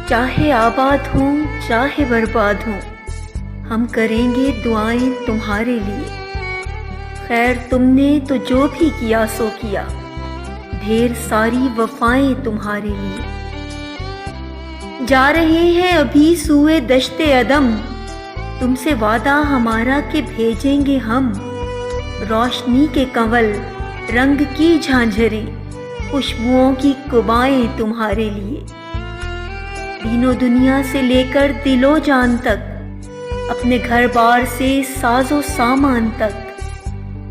چاہے آباد ہوں چاہے برباد ہوں، ہم کریں گے دعائیں تمہارے لیے۔ خیر تم نے تو جو بھی کیا سو کیا، ڈھیر ساری وفائیں تمہارے لیے۔ جا رہے ہیں ابھی سوئے دشت عدم، تم سے وعدہ ہمارا کہ بھیجیں گے ہم روشنی کے کنول، رنگ کی جھانجھریں، خوشبوؤں کی کبائیں تمہارے لیے۔ دین و دنیا سے لے کر دل و جان تک، اپنے گھر بار سے ساز و سامان تک،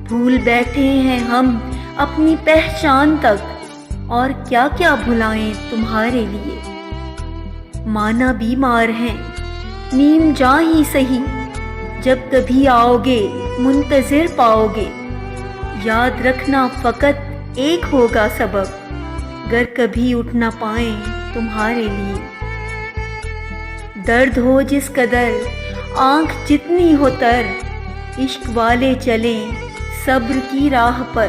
بھول بیٹھے ہیں ہم اپنی پہچان تک، اور کیا کیا بھلائیں تمہارے لیے۔ مانا بیمار ہیں نیم جاں ہی سہی، جب کبھی آؤ گے منتظر پاؤ گے، یاد رکھنا فقط ایک ہوگا سبب، گر کبھی اٹھ نہ پائیں تمہارے لیے۔ درد ہو جس قدر آنکھ جتنی ہو تر، عشق والے چلیں صبر کی راہ پر،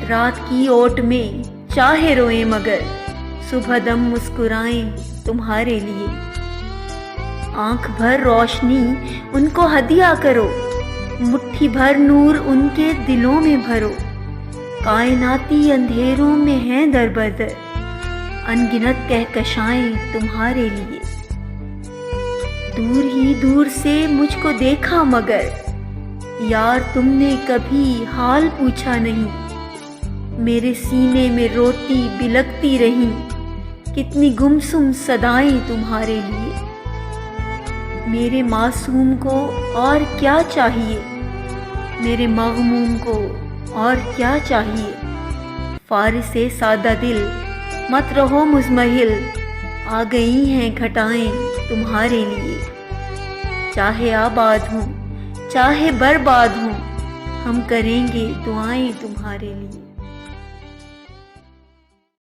رات کی اوٹ میں چاہے روئیں مگر صبح دم مسکرائیں تمہارے لیے۔ آنکھ بھر روشنی ان کو ہدیہ کرو، مٹھی بھر نور ان کے دلوں میں بھرو، کائناتی اندھیروں میں ہیں در بدر، ان گنت کہکشائیں تمہارے لیے۔ دور ہی دور سے مجھ کو دیکھا مگر یار تم نے کبھی حال پوچھا نہیں، میرے سینے میں روتی بلکتی رہی، کتنی گمسم صدائیں تمہارے لیے۔ میرے معصوم کو اور کیا چاہیے، میرے مغموم کو اور کیا چاہیے، فارس سادہ دل مت رہو مزمحل، آ گئی ہیں گھٹائیں تمہارے لیے۔ چاہے آباد ہوں چاہے برباد ہوں، ہم کریں گے دعائیں تمہارے لیے۔